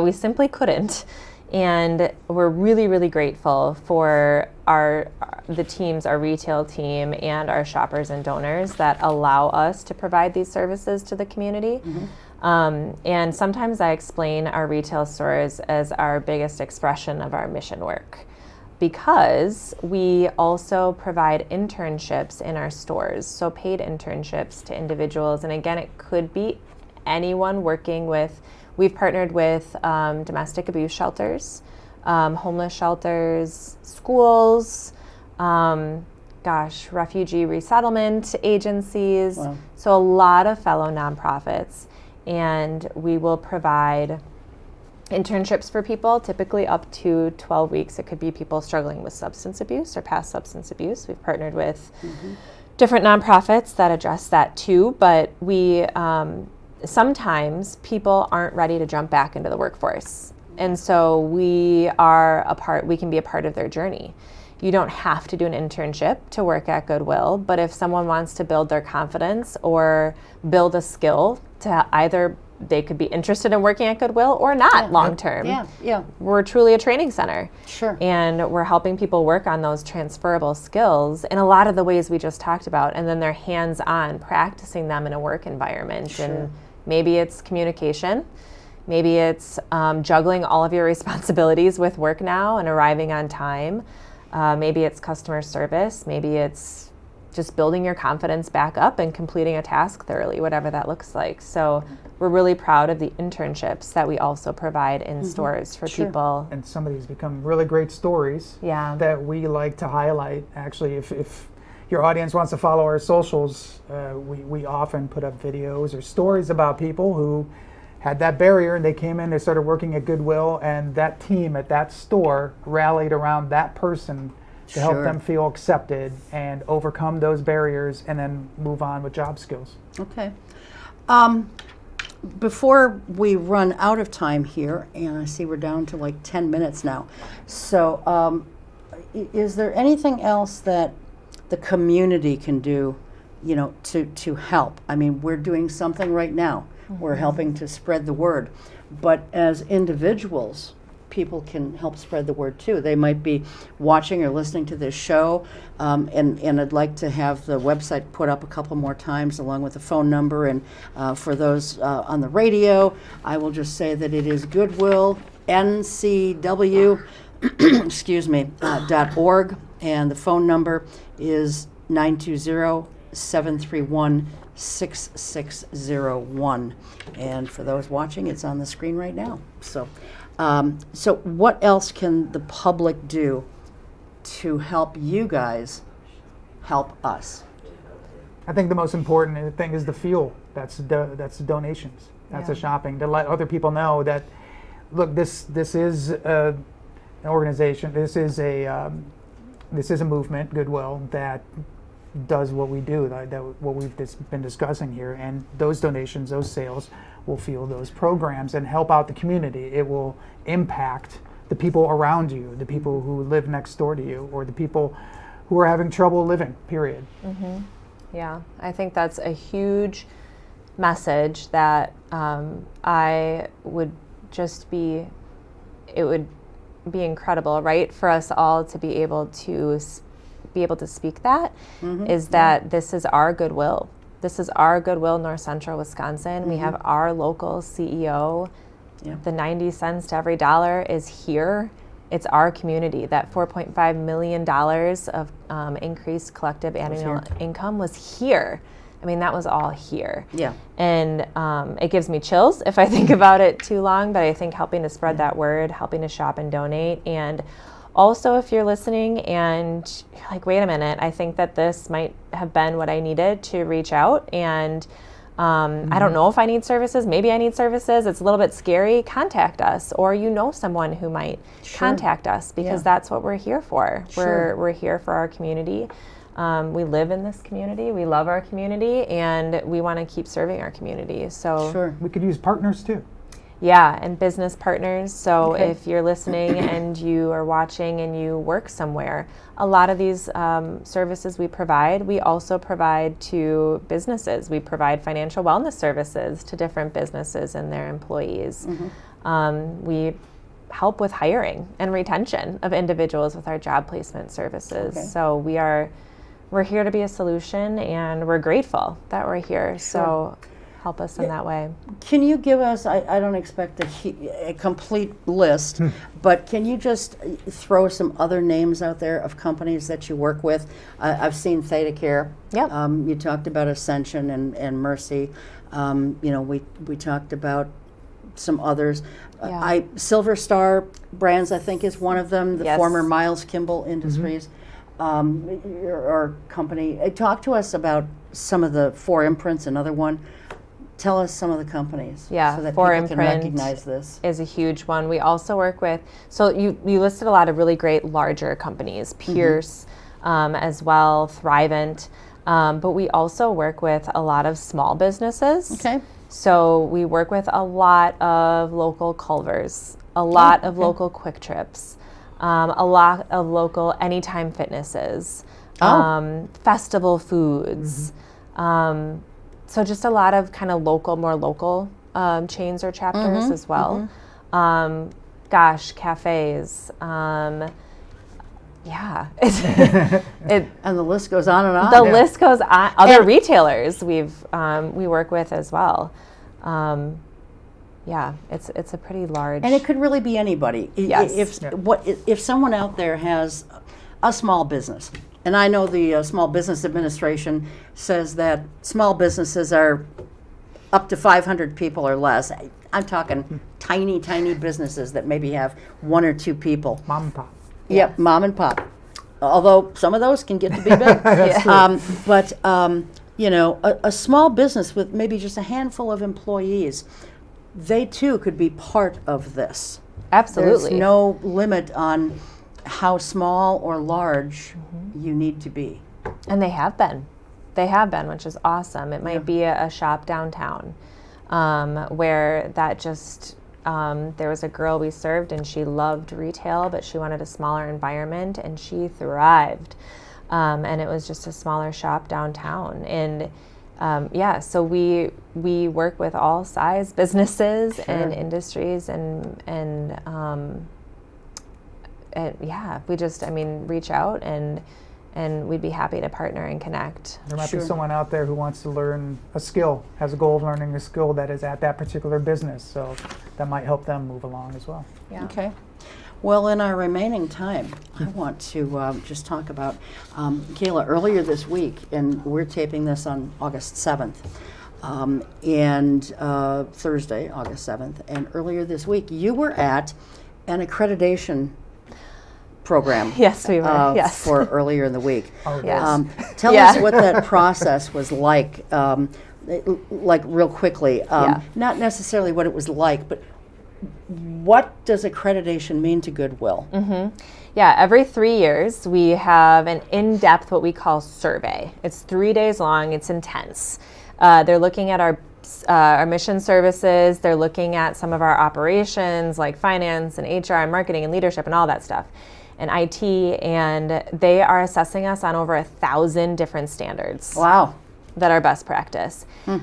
We simply couldn't. And we're really, really grateful for the teams, our retail team, and our shoppers and donors that allow us to provide these services to the community. And sometimes I explain our retail stores as our biggest expression of our mission work, because we also provide internships in our stores, so paid internships to individuals. And again, it could be anyone working with, we've partnered with domestic abuse shelters, homeless shelters, schools, refugee resettlement agencies. Wow. So a lot of fellow nonprofits. And we will provide internships for people, typically up to 12 weeks. It could be people struggling with substance abuse or past substance abuse. We've partnered with different nonprofits that address that too, but we sometimes people aren't ready to jump back into the workforce. And so we can be a part of their journey. You don't have to do an internship to work at Goodwill, but if someone wants to build their confidence or build a skill to either they could be interested in working at Goodwill or not long term. Yeah. We're truly a training center. Sure. And we're helping people work on those transferable skills in a lot of the ways we just talked about, and then they're hands-on practicing them in a work environment. Sure. And maybe it's communication. Maybe it's juggling all of your responsibilities with work now and arriving on time. Maybe it's customer service. Maybe it's just building your confidence back up and completing a task thoroughly, whatever that looks like. So we're really proud of the internships that we also provide in stores for people. And some of these become really great stories that we like to highlight. Actually, if your audience wants to follow our socials, we often put up videos or stories about people who had that barrier and they came in, they started working at Goodwill, and that team at that store rallied around that person to help them feel accepted and overcome those barriers and then move on with job skills. Okay. Before we run out of time here, and I see we're down to like 10 minutes now, so is there anything else that the community can do, to help? I mean, we're doing something right now. We're helping to spread the word. But as individuals, people can help spread the word too. They might be watching or listening to this show, and I'd like to have the website put up a couple more times along with the phone number. And for those on the radio, I will just say that it is Goodwill NCW excuse me, .org, and the phone number is 920-731-6601. And for those watching, it's on the screen right now. So, so what else can the public do to help you guys help us? I think the most important thing is the fuel. That's the donations. That's the shopping, to let other people know that, look, this is an organization. This is a movement, Goodwill, that does what we do, what we've been discussing here, and those donations, those sales, will fuel those programs and help out the community. It will impact the people around you, the people who live next door to you, or the people who are having trouble living, period. Mm-hmm. Yeah, I think that's a huge message that I would just be, it would be incredible, right, for us all to be able to speak that, is that this is our Goodwill. This is our Goodwill North Central Wisconsin. We have our local CEO. The 90 cents to every dollar is here. It's our community. That $4.5 million of increased collective annual income was here. I mean, that was all here. Yeah. And it gives me chills if I think about it too long, but I think helping to spread that word, helping to shop and donate. And also, if you're listening and you're like, wait a minute, I think that this might have been what I needed to reach out, and I don't know if I need services. Maybe I need services. It's a little bit scary. Contact us, or you know someone who might contact us, because that's what we're here for. We're here for our community. We live in this community. We love our community, and we want to keep serving our community. So we could use partners too. Yeah, and business partners. So if you're listening and you are watching and you work somewhere, a lot of these services we provide, we also provide to businesses. We provide financial wellness services to different businesses and their employees. We help with hiring and retention of individuals with our job placement services. So we're here to be a solution, and we're grateful that we're here. So help us in that way. Can you give us, I don't expect a complete list, but can you just throw some other names out there of companies that you work with? I've seen Theta Care. Yep. You talked about Ascension and Mercy. We talked about some others. Silver Star Brands, I think, is one of them, the former Miles Kimball Industries. Our company. Talk to us about some of the 4Imprints, another one. Tell us some of the companies so that people can recognize this. Is a huge one. We also work with, so you listed a lot of really great larger companies, Pierce as well, Thrivent, but we also work with a lot of small businesses. Okay. So we work with a lot of local Culvers, a lot of local Quick Trips, a lot of local Anytime Fitnesses, Festival Foods, so just a lot of kind of more local chains or chapters as well. Cafes. And the list goes on and on. The list goes on. Other retailers we work with as well. It's a pretty large. And it could really be anybody. Yes. If someone out there has a small business, and I know the Small Business Administration says that small businesses are up to 500 people or less. I'm talking tiny, tiny businesses that maybe have 1 or 2 people. Mom and pop. Yep, mom and pop. Although some of those can get to be big. But a small business with maybe just a handful of employees, they too could be part of this. Absolutely. There's no limit on how small or large you need to be. And they have been, which is awesome. It might be a shop downtown where that just, there was a girl we served and she loved retail, but she wanted a smaller environment and she thrived. And it was just a smaller shop downtown. And so we work with all size businesses and industries and we just, reach out and we'd be happy to partner and connect. There might Sure. be someone out there who wants to learn a skill, has a goal of learning a skill that is at that particular business. So that might help them move along as well. Yeah. Okay. Well, in our remaining time, I want to just talk about Kayla. Earlier this week, and we're taping this on August 7th, and Thursday, August 7th, and earlier this week, you were at an accreditation program. Yes, we were. Yes. For earlier in the week. Oh, Yes. Tell Yeah. us what that process was like real quickly. Yeah. Not necessarily what it was like, but what does accreditation mean to Goodwill? Yeah, every 3 years we have an in-depth, what we call survey. It's 3 days long, it's intense. They're looking at our mission services, they're looking at some of our operations like finance and HR and marketing and leadership and all that stuff, and IT, and they are assessing us on over 1,000 different standards. Wow. That are best practice. They're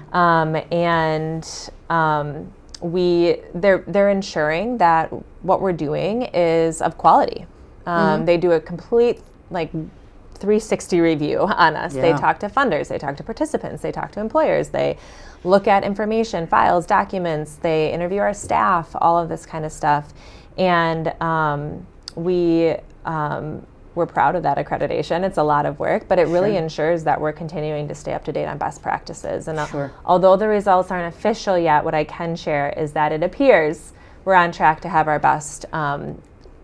ensuring that what we're doing is of quality. They do a complete 360 review on us. They Yeah. talk to funders, they talk to participants, they talk to employers, they look at information, files, documents, they interview our staff, all of this kind of stuff. And we're proud of that accreditation. It's a lot of work, but it really ensures that we're continuing to stay up to date on best practices. And Sure. although the results aren't official yet, what I can share is that it appears we're on track to have our best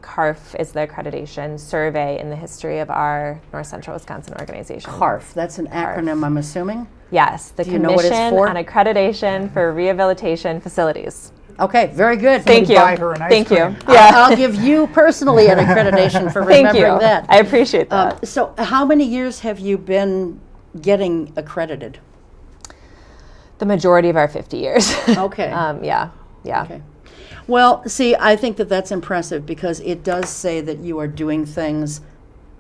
CARF is the accreditation survey in the history of our North Central Wisconsin organization. CARF, that's an acronym, I'm assuming? Yes, the Do you know what it's Commission for? on Accreditation for Rehabilitation Facilities. Okay, very good. Thank you. buy her an ice Thank cream. you. Yeah. I'll give you personally an accreditation for Thank remembering you. that. I appreciate that. So how many years have you been getting accredited? The majority of our 50 years. Okay. Yeah. Okay. Well, see, I think that that's impressive because it does say that you are doing things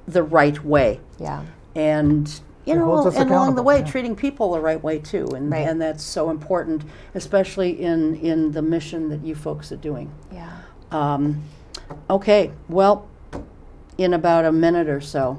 the right way. Yeah. And It holds us and along the accountable, way, yeah. treating people the right way too, and Right. and that's so important, especially in the mission that you folks are doing. Yeah. Okay, well, in about a minute or so,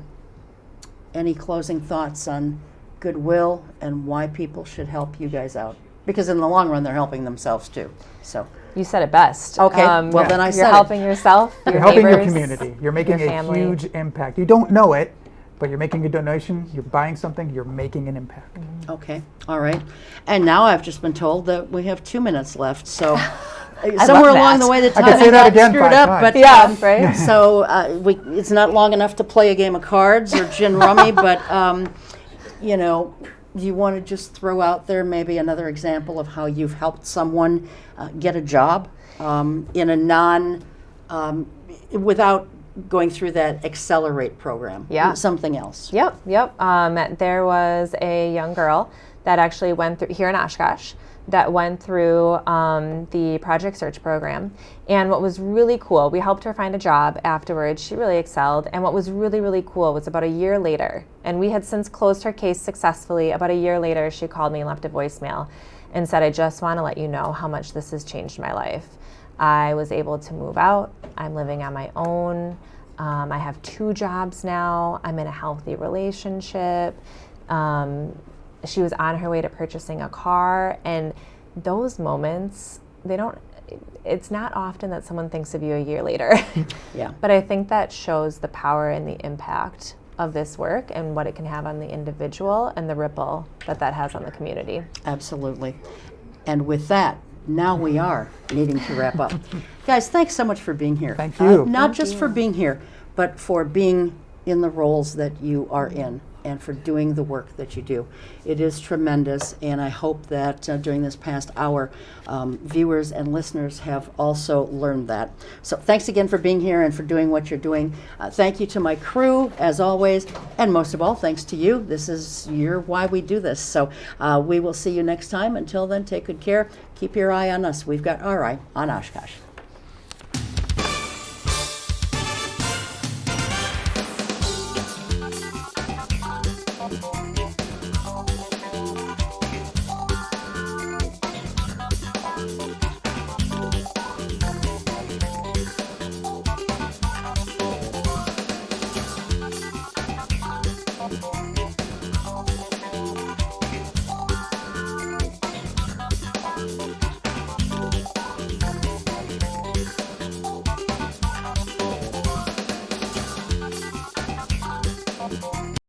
any closing thoughts on Goodwill and why people should help you guys out? Because in the long run, they're helping themselves too. So, You said it best. Okay, well, then I said You're it. helping yourself, your You're helping your neighbors, community. You're making your a family. huge impact. You don't know it, but you're making a donation, you're buying something, you're making an impact. okay, all right. And now I've just been told that we have 2 minutes left. So, love somewhere along that. the way, the I time could say that got again screwed 5 up. times. But Yeah, right? So it's not long enough to play a game of cards or gin rummy, but do you want to just throw out there maybe another example of how you've helped someone get a job in a without going through that Accelerate program? Yeah. Something else. Yep. There was a young girl that actually went through here in Oshkosh that went through the Project Search program. And what was really cool, we helped her find a job afterwards. She really excelled. And what was really, really cool was about a year later, and we had since closed her case successfully. About a year later, she called me and left a voicemail and said, I just want to let you know how much this has changed my life. I was able to move out. I'm living on my own. I have 2 jobs now. I'm in a healthy relationship. She was on her way to purchasing a car. And those moments, it's not often that someone thinks of you a year later. Yeah. But I think that shows the power and the impact of this work and what it can have on the individual and the ripple that has on the community. Absolutely. And with that, now we are needing to wrap up. Guys, thanks so much for being here. Thank you. Not just for being here, but for being in the roles that you are in and for doing the work that you do. It is tremendous, and I hope that during this past hour, viewers and listeners have also learned that. So thanks again for being here and for doing what you're doing. Thank you to my crew, as always, and most of all, thanks to you. You're why we do this. So we will see you next time. Until then, take good care. Keep your eye on us. We've got our eye on Oshkosh.